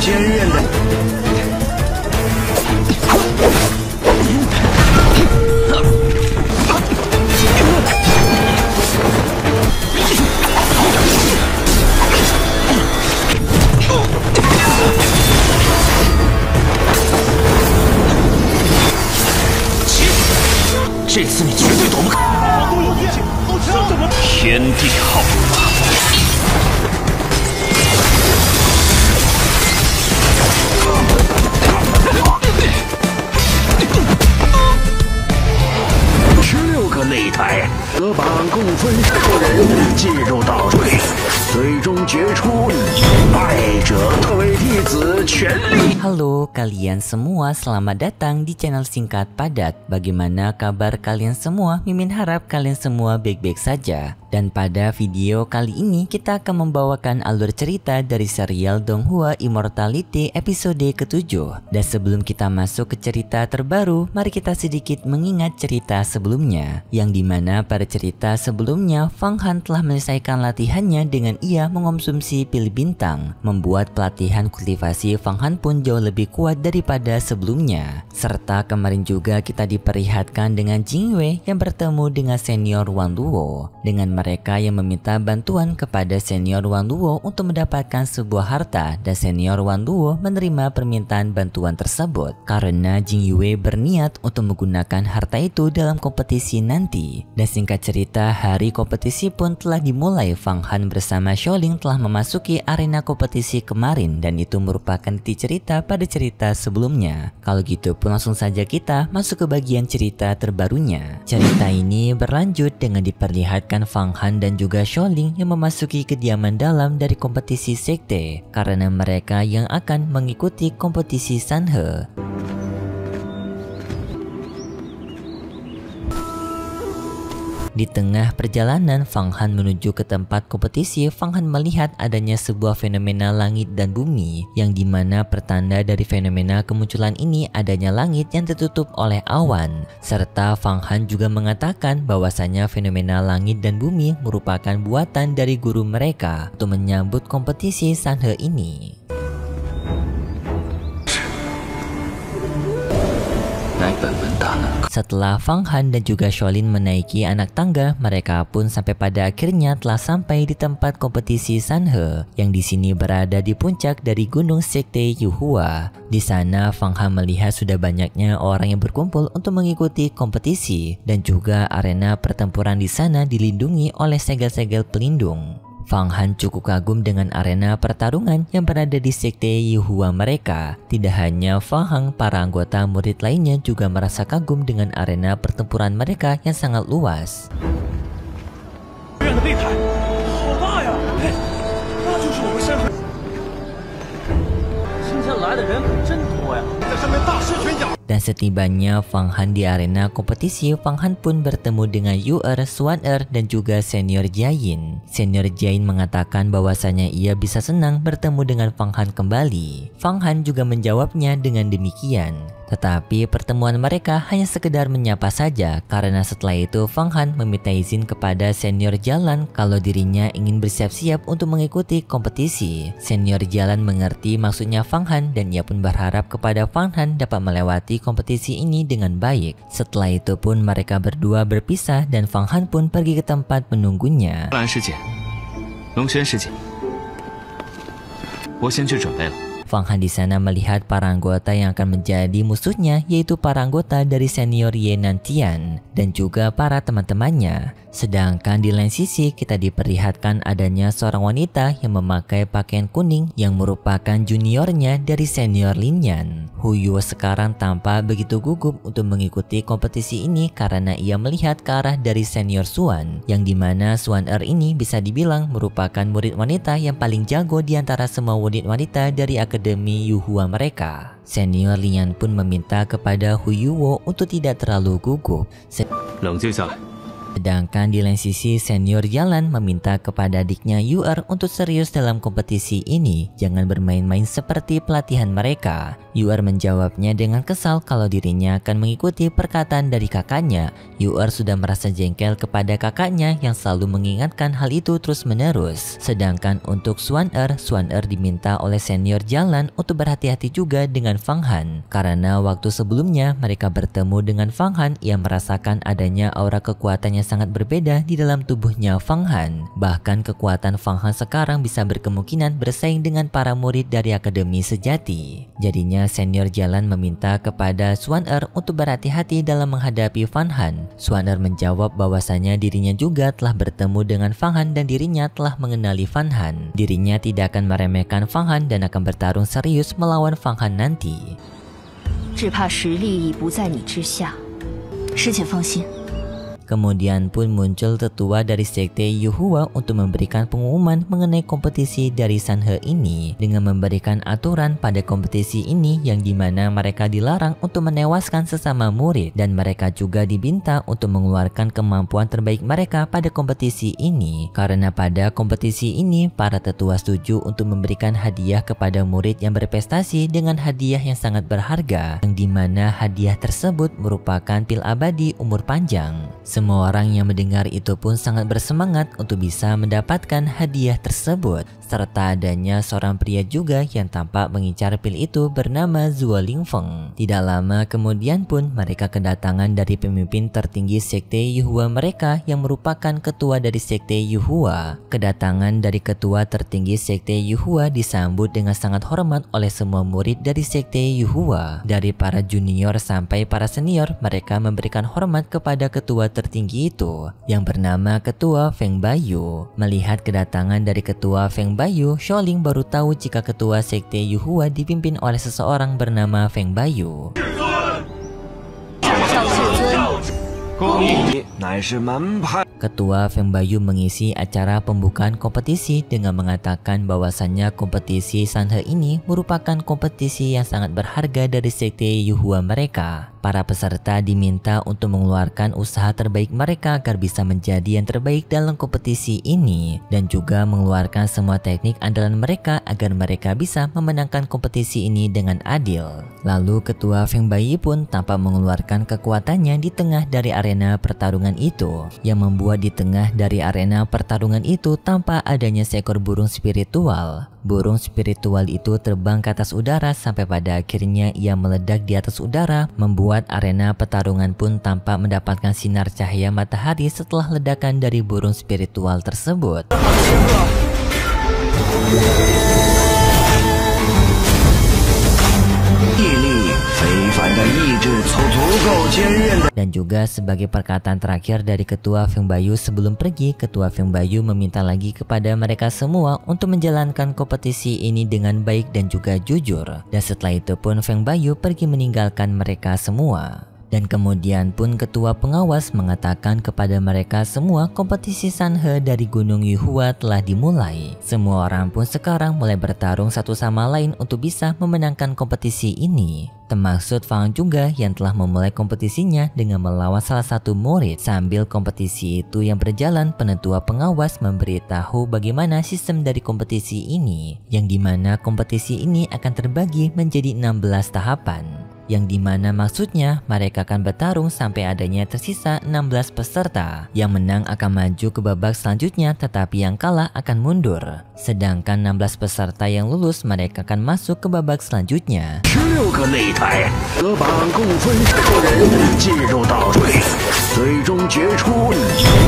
坚韧的。这次你绝对躲不开！都有敌情，这怎么？天地浩大。 16个擂台，得榜共分10人进入倒数，最终决出败者各位弟子全力。 Halo kalian semua, selamat datang di channel singkat padat. Bagaimana kabar kalian semua? Mimin harap kalian semua baik-baik saja. Dan pada video kali ini kita akan membawakan alur cerita dari serial Donghua Immortality episode ke-7. Dan sebelum kita masuk ke cerita terbaru, mari kita sedikit mengingat cerita sebelumnya. Yang dimana pada cerita sebelumnya, Fang Han telah menyelesaikan latihannya dengan ia mengonsumsi pil bintang. Membuat pelatihan kultivasi Fang Han pun jauh lebih kuat daripada sebelumnya. Serta kemarin juga kita diperlihatkan dengan Jing Wei yang bertemu dengan senior Wang Luo. Dengan mereka yang meminta bantuan kepada senior Wang Luo untuk mendapatkan sebuah harta, dan senior Wang Luo menerima permintaan bantuan tersebut karena Jing Wei berniat untuk menggunakan harta itu dalam kompetisi nanti. Dan singkat cerita, hari kompetisi pun telah dimulai. Fang Han bersama Xiaoling telah memasuki arena kompetisi kemarin, dan itu merupakan inti cerita pada cerita sebelumnya. Kalau gitu pun langsung saja kita masuk ke bagian cerita terbarunya. Cerita ini berlanjut dengan diperlihatkan Fang Han dan juga Xiaoling yang memasuki kediaman dalam dari kompetisi sekte karena mereka yang akan mengikuti kompetisi Sanhe. Di tengah perjalanan Fang Han menuju ke tempat kompetisi, Fang Han melihat adanya sebuah fenomena langit dan bumi, yang dimana pertanda dari fenomena kemunculan ini adanya langit yang tertutup oleh awan. Serta Fang Han juga mengatakan bahwasanya fenomena langit dan bumi merupakan buatan dari guru mereka untuk menyambut kompetisi Sanhe ini. Setelah Fang Han dan juga Xiaolin menaiki anak tangga, mereka pun sampai pada akhirnya telah sampai di tempat kompetisi Sanhe, yang di sini berada di puncak dari gunung sekte Yuhua. Di sana Fang Han melihat sudah banyaknya orang yang berkumpul untuk mengikuti kompetisi, dan juga arena pertempuran di sana dilindungi oleh segel-segel pelindung. Fang Han cukup kagum dengan arena pertarungan yang berada di sekte Yuhua mereka. Tidak hanya Fang Han, para anggota murid lainnya juga merasa kagum dengan arena pertempuran mereka yang sangat luas. Dan setibanya Fang Han di arena kompetisi, Fang Han pun bertemu dengan Yu Er, Xuan Er, dan juga senior Jain. Senior Jain mengatakan bahwasanya ia bisa senang bertemu dengan Fang Han kembali. Fang Han juga menjawabnya dengan demikian. Tetapi pertemuan mereka hanya sekedar menyapa saja, karena setelah itu Fang Han meminta izin kepada senior Jalan kalau dirinya ingin bersiap-siap untuk mengikuti kompetisi. Senior Jalan mengerti maksudnya Fang Han, dan ia pun berharap kepada Fang Han dapat melewati kompetisi ini dengan baik. Setelah itu pun mereka berdua berpisah, dan Fang Han pun pergi ke tempat menunggunya. Fang Han di sana melihat para anggota yang akan menjadi musuhnya, yaitu para anggota dari senior Ye Nantian dan juga para teman-temannya. Sedangkan di lain sisi kita diperlihatkan adanya seorang wanita yang memakai pakaian kuning yang merupakan juniornya dari senior Lin Yan. Hu Yuo sekarang tampak begitu gugup untuk mengikuti kompetisi ini karena ia melihat ke arah dari senior Xuan, yang dimana Xuan Er ini bisa dibilang merupakan murid wanita yang paling jago di antara semua murid wanita dari akademi Yuhua mereka. Senior Lin Yan pun meminta kepada Hu Yuo untuk tidak terlalu gugup. Sedangkan di lain sisi senior Jalan meminta kepada adiknya Yu'er untuk serius dalam kompetisi ini, jangan bermain-main seperti pelatihan mereka. Yu'er menjawabnya dengan kesal kalau dirinya akan mengikuti perkataan dari kakaknya. Yu'er sudah merasa jengkel kepada kakaknya yang selalu mengingatkan hal itu terus-menerus. Sedangkan untuk Swan'er diminta oleh senior Jalan untuk berhati-hati juga dengan Fang Han. Karena waktu sebelumnya mereka bertemu dengan Fang Han, ia merasakan adanya aura kekuatan yang sangat berbeda di dalam tubuhnya Fang Han. Bahkan kekuatan Fang Han sekarang bisa berkemungkinan bersaing dengan para murid dari Akademi Sejati. Jadinya senior Jalan meminta kepada Swan'er untuk berhati-hati dalam menghadapi Fang Han. Swan'er menjawab bahwasanya dirinya juga telah bertemu dengan Fang Han dan dirinya telah mengenali Fang Han. Dirinya tidak akan meremehkan Fang Han dan akan bertarung serius melawan Fang Han nanti. 只怕实力已不在你之下，师姐放心。 Kemudian pun muncul tetua dari sekte Yuhua untuk memberikan pengumuman mengenai kompetisi dari Sanhe ini dengan memberikan aturan pada kompetisi ini yang dimana mereka dilarang untuk menewaskan sesama murid dan mereka juga diminta untuk mengeluarkan kemampuan terbaik mereka pada kompetisi ini. Karena pada kompetisi ini para tetua setuju untuk memberikan hadiah kepada murid yang berprestasi dengan hadiah yang sangat berharga yang dimana hadiah tersebut merupakan pil abadi umur panjang. Semua orang yang mendengar itu pun sangat bersemangat untuk bisa mendapatkan hadiah tersebut. Serta adanya seorang pria juga yang tampak mengincar pil itu bernama Zuo Lingfeng. Tidak lama kemudian pun mereka kedatangan dari pemimpin tertinggi sekte Yuhua mereka yang merupakan ketua dari sekte Yuhua. Kedatangan dari ketua tertinggi sekte Yuhua disambut dengan sangat hormat oleh semua murid dari sekte Yuhua. Dari para junior sampai para senior, mereka memberikan hormat kepada ketua tertinggi itu yang bernama Ketua Feng Bayu. Melihat kedatangan dari Ketua Feng Bayu, Xiaoling baru tahu jika ketua sekte Yuhua dipimpin oleh seseorang bernama Feng Bayu. Ketua Feng Bayu mengisi acara pembukaan kompetisi dengan mengatakan bahwasannya kompetisi Sanhe ini merupakan kompetisi yang sangat berharga dari sekte Yuhua mereka. Para peserta diminta untuk mengeluarkan usaha terbaik mereka agar bisa menjadi yang terbaik dalam kompetisi ini dan juga mengeluarkan semua teknik andalan mereka agar mereka bisa memenangkan kompetisi ini dengan adil. Lalu ketua Feng Bayi pun tampak mengeluarkan kekuatannya di tengah dari arena pertarungan itu, yang membuat di tengah dari arena pertarungan itu tampak adanya seekor burung spiritual. Burung spiritual itu terbang ke atas udara sampai pada akhirnya ia meledak di atas udara, membuat arena pertarungan pun tampak mendapatkan sinar cahaya matahari setelah ledakan dari burung spiritual tersebut. Dan juga sebagai perkataan terakhir dari Ketua Feng Bayu sebelum pergi, Ketua Feng Bayu meminta lagi kepada mereka semua untuk menjalankan kompetisi ini dengan baik dan juga jujur. Dan setelah itu pun Feng Bayu pergi meninggalkan mereka semua. Dan kemudian pun ketua pengawas mengatakan kepada mereka semua kompetisi Sanhe dari Gunung Yuhua telah dimulai. Semua orang pun sekarang mulai bertarung satu sama lain untuk bisa memenangkan kompetisi ini. Termaksud Fang juga yang telah memulai kompetisinya dengan melawan salah satu murid. Sambil kompetisi itu yang berjalan, penetua pengawas memberitahu bagaimana sistem dari kompetisi ini, yang dimana kompetisi ini akan terbagi menjadi 16 tahapan. Yang dimana maksudnya mereka akan bertarung sampai adanya tersisa 16 peserta. Yang menang akan maju ke babak selanjutnya, tetapi yang kalah akan mundur. Sedangkan 16 peserta yang lulus mereka akan masuk ke babak selanjutnya. 16个擂台，得榜共分10人进入倒坠，最终决出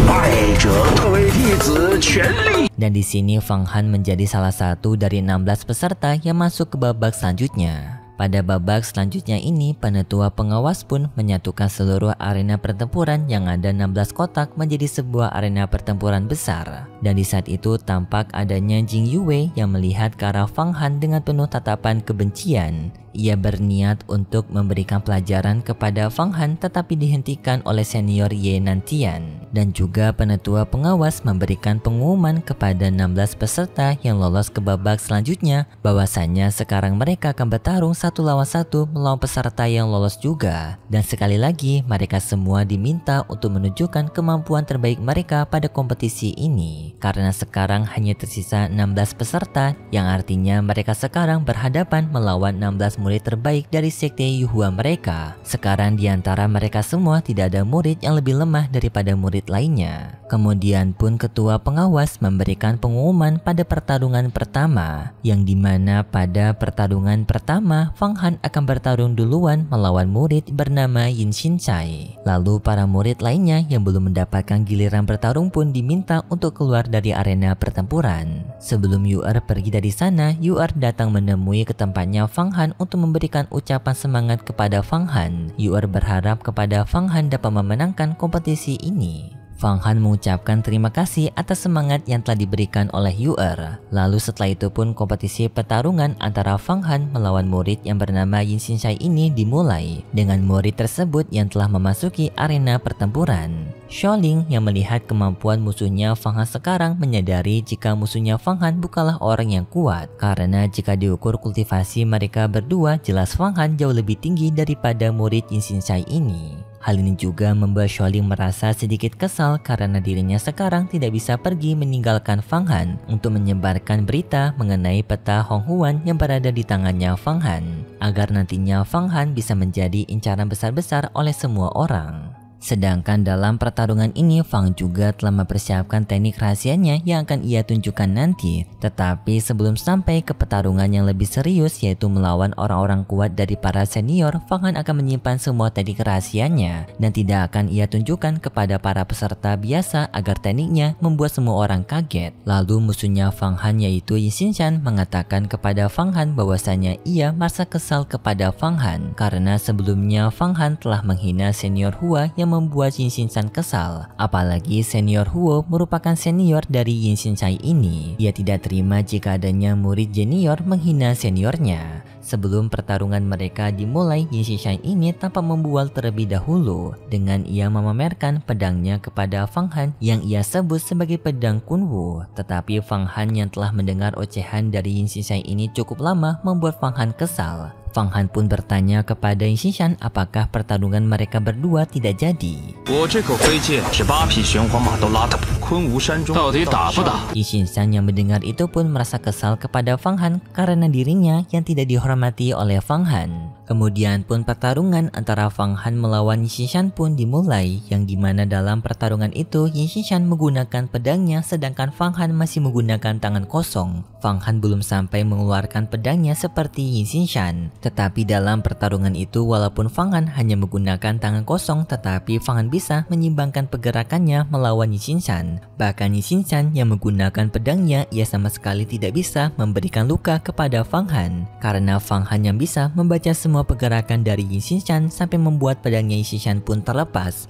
败者特为弟子全力。 Dan di sini Fang Han menjadi salah satu dari 16 peserta yang masuk ke babak selanjutnya. Pada babak selanjutnya ini, penetua pengawas pun menyatukan seluruh arena pertempuran yang ada 16 kotak menjadi sebuah arena pertempuran besar. Dan di saat itu tampak adanya Jing Yue yang melihat ke arah Fang Han dengan penuh tatapan kebencian. Ia berniat untuk memberikan pelajaran kepada Fang Han tetapi dihentikan oleh senior Ye Nantian. Dan juga penetua pengawas memberikan pengumuman kepada 16 peserta yang lolos ke babak selanjutnya bahwasanya sekarang mereka akan bertarung 1 lawan 1 melawan peserta yang lolos juga. Dan sekali lagi mereka semua diminta untuk menunjukkan kemampuan terbaik mereka pada kompetisi ini. Karena sekarang hanya tersisa 16 peserta yang artinya mereka sekarang berhadapan melawan 16 murid terbaik dari sekte Yuhua mereka. Sekarang di antara mereka semua tidak ada murid yang lebih lemah daripada murid lainnya. Kemudian pun ketua pengawas memberikan pengumuman pada pertarungan pertama, yang dimana pada pertarungan pertama Fang Han akan bertarung duluan melawan murid bernama Yin Xincai. Lalu para murid lainnya yang belum mendapatkan giliran bertarung pun diminta untuk keluar dari arena pertempuran. Sebelum Yu'er pergi dari sana, Yu'er datang menemui ke tempatnya Fang Han untuk memberikan ucapan semangat kepada Fang Han. Yu'er berharap kepada Fang Han dapat memenangkan kompetisi ini. Fang Han mengucapkan terima kasih atas semangat yang telah diberikan oleh Yu'er. Lalu setelah itu pun kompetisi pertarungan antara Fang Han melawan murid yang bernama Yin Xincai ini dimulai dengan murid tersebut yang telah memasuki arena pertempuran. Xiaoling yang melihat kemampuan musuhnya Fang Han sekarang menyadari jika musuhnya Fang Han bukanlah orang yang kuat, karena jika diukur kultivasi mereka berdua jelas Fang Han jauh lebih tinggi daripada murid Yin Xincai ini. Hal ini juga membuat Xiaoling merasa sedikit kesal karena dirinya sekarang tidak bisa pergi meninggalkan Fang Han untuk menyebarkan berita mengenai peta Hong Huan yang berada di tangannya Fang Han, agar nantinya Fang Han bisa menjadi incaran besar-besar oleh semua orang. Sedangkan dalam pertarungan ini Fang juga telah mempersiapkan teknik rahasianya yang akan ia tunjukkan nanti. Tetapi sebelum sampai ke pertarungan yang lebih serius yaitu melawan orang-orang kuat dari para senior, Fang Han akan menyimpan semua teknik rahasianya dan tidak akan ia tunjukkan kepada para peserta biasa agar tekniknya membuat semua orang kaget. Lalu musuhnya Fang Han yaitu Yin Xinchan mengatakan kepada Fang Han bahwasanya ia merasa kesal kepada Fang Han karena sebelumnya Fang Han telah menghina senior Hua yang membuat Yin Xinchan kesal. Apalagi senior Huo merupakan senior dari Yin Xincai ini. Ia tidak terima jika adanya murid junior menghina seniornya. Sebelum pertarungan mereka dimulai, Yin Xincai ini tampak membual terlebih dahulu dengan ia memamerkan pedangnya kepada Fang Han yang ia sebut sebagai pedang Kunwu. Tetapi Fang Han yang telah mendengar ocehan dari Yin Xincai ini cukup lama membuat Fang Han kesal. Fang Han pun bertanya kepada Yin Xinchan apakah pertarungan mereka berdua tidak jadi. Yin Xinchan yang mendengar itu pun merasa kesal kepada Fang Han karena dirinya yang tidak dihormati oleh Fang Han. Kemudian pun pertarungan antara Fang Han melawan Yin Xinchan pun dimulai, yang dimana dalam pertarungan itu Yin Xinchan menggunakan pedangnya sedangkan Fang Han masih menggunakan tangan kosong. Fang Han belum sampai mengeluarkan pedangnya seperti Yin Xinchan. Tetapi dalam pertarungan itu walaupun Fang Han hanya menggunakan tangan kosong, tetapi Fang Han bisa menyimbangkan pergerakannya melawan Yin Xinchan. Bahkan Yin Xinchan yang menggunakan pedangnya ia sama sekali tidak bisa memberikan luka kepada Fang Han, karena Fang Han yang bisa membaca semua pergerakan dari Yin Xinchan sampai membuat pedangnya Yin Xinchan pun terlepas.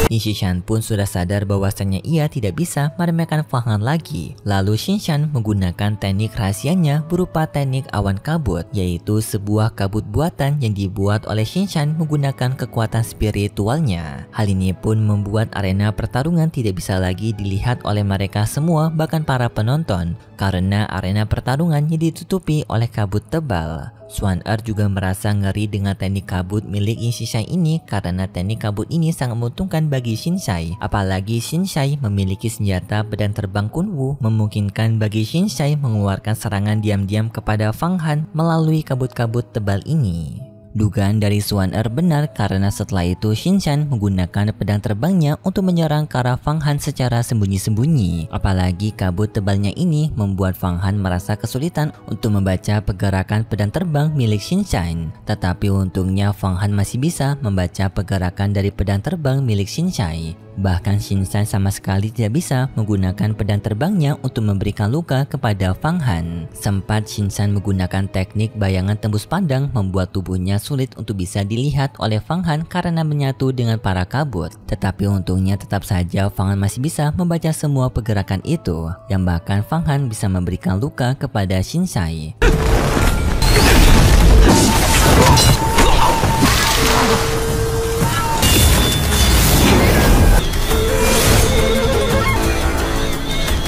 Yin Xinchan pun sudah sadar bahwasannya ia tidak bisa meremehkan Fang Han lagi. Lalu Xinchan menggunakan teknik rahasianya berupa teknik awan kabut, yaitu sebuah kabut buatan yang dibuat oleh Xinchan menggunakan kekuatan spiritualnya. Hal ini pun membuat arena pertarungan tidak bisa lagi dilihat oleh mereka semua, bahkan para penonton, karena arena pertarungannya ditutupi oleh kabut tebal. Xuan-Er juga merasa ngeri dengan teknik kabut milik Yin Xincai ini karena teknik kabut ini sangat menguntungkan bagi Xincai. Apalagi Xincai memiliki senjata pedang terbang Kunwu, memungkinkan bagi Xincai mengeluarkan serangan diam-diam kepada Fang Han melalui kabut-kabut tebal ini. Dugaan dari Xuan-Er benar karena setelah itu Xinxian menggunakan pedang terbangnya untuk menyerang ke arah Fang Han secara sembunyi-sembunyi. Apalagi kabut tebalnya ini membuat Fang Han merasa kesulitan untuk membaca pergerakan pedang terbang milik Xinxian. Tetapi untungnya Fang Han masih bisa membaca pergerakan dari pedang terbang milik Xinxian. Bahkan Xinxian sama sekali tidak bisa menggunakan pedang terbangnya untuk memberikan luka kepada Fang Han. Sempat Xinxian menggunakan teknik bayangan tembus pandang membuat tubuhnya sulit untuk bisa dilihat oleh Fang Han karena menyatu dengan para kabut. Tetapi untungnya tetap saja Fang Han masih bisa membaca semua pergerakan itu, yang bahkan Fang Han bisa memberikan luka kepada Xinxian.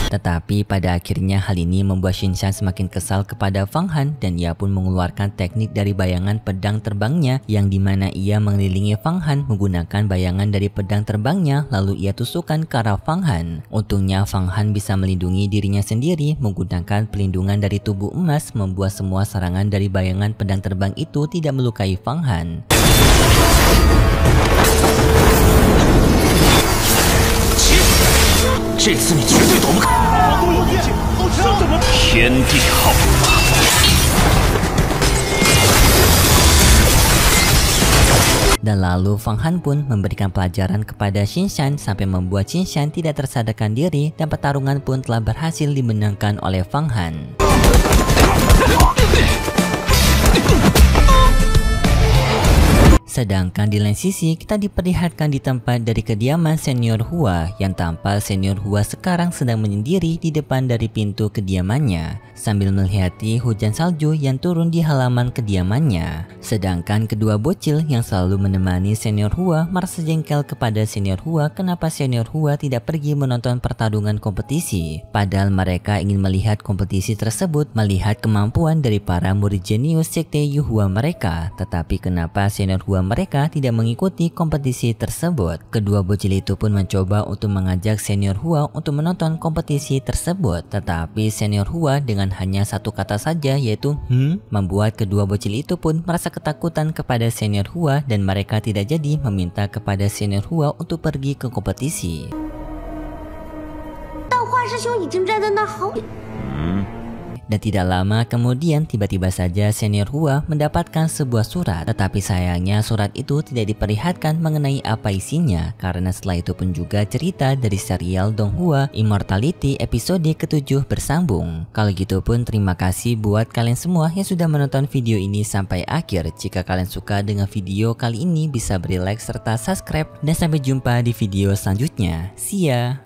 Tetapi pada akhirnya hal ini membuat Xinxian semakin kesal kepada Fang Han dan ia pun mengeluarkan teknik dari bayangan pedang terbangnya yang dimana ia mengelilingi Fang Han menggunakan bayangan dari pedang terbangnya lalu ia tusukkan ke arah Fang Han. Untungnya Fang Han bisa melindungi dirinya sendiri menggunakan pelindungan dari tubuh emas membuat semua serangan dari bayangan pedang terbang itu tidak melukai Fang Han. 这次你绝对躲不开！天地浩大。 Dan lalu Fang Han pun memberikan pelajaran kepada Xinxian sampai membuat Xinxian tidak tersadarkan diri dan pertarungan pun telah berhasil dimenangkan oleh Fang Han. Sedangkan di lain sisi kita diperlihatkan di tempat dari kediaman Senior Hua yang tampak Senior Hua sekarang sedang menyendiri di depan dari pintu kediamannya sambil melihati hujan salju yang turun di halaman kediamannya. Sedangkan kedua bocil yang selalu menemani Senior Hua merasa jengkel kepada Senior Hua kenapa Senior Hua tidak pergi menonton pertarungan kompetisi. Padahal mereka ingin melihat kompetisi tersebut, melihat kemampuan dari para murid jenius sekte Yuhua mereka. Tetapi kenapa Senior Hua mereka tidak mengikuti kompetisi tersebut? Kedua bocil itu pun mencoba untuk mengajak Senior Hua untuk menonton kompetisi tersebut. Tetapi Senior Hua dengan hanya satu kata saja yaitu membuat kedua bocil itu pun merasa ketakutan kepada Senior Hua dan mereka tidak jadi meminta kepada Senior Hua untuk pergi ke kompetisi. Dan tidak lama kemudian tiba-tiba saja Senior Hua mendapatkan sebuah surat. Tetapi sayangnya surat itu tidak diperlihatkan mengenai apa isinya karena setelah itu pun juga cerita dari serial Donghua Immortality episode ke-7 bersambung. Kalau gitu pun terima kasih buat kalian semua yang sudah menonton video ini sampai akhir. Jika kalian suka dengan video kali ini bisa beri like serta subscribe dan sampai jumpa di video selanjutnya. See ya!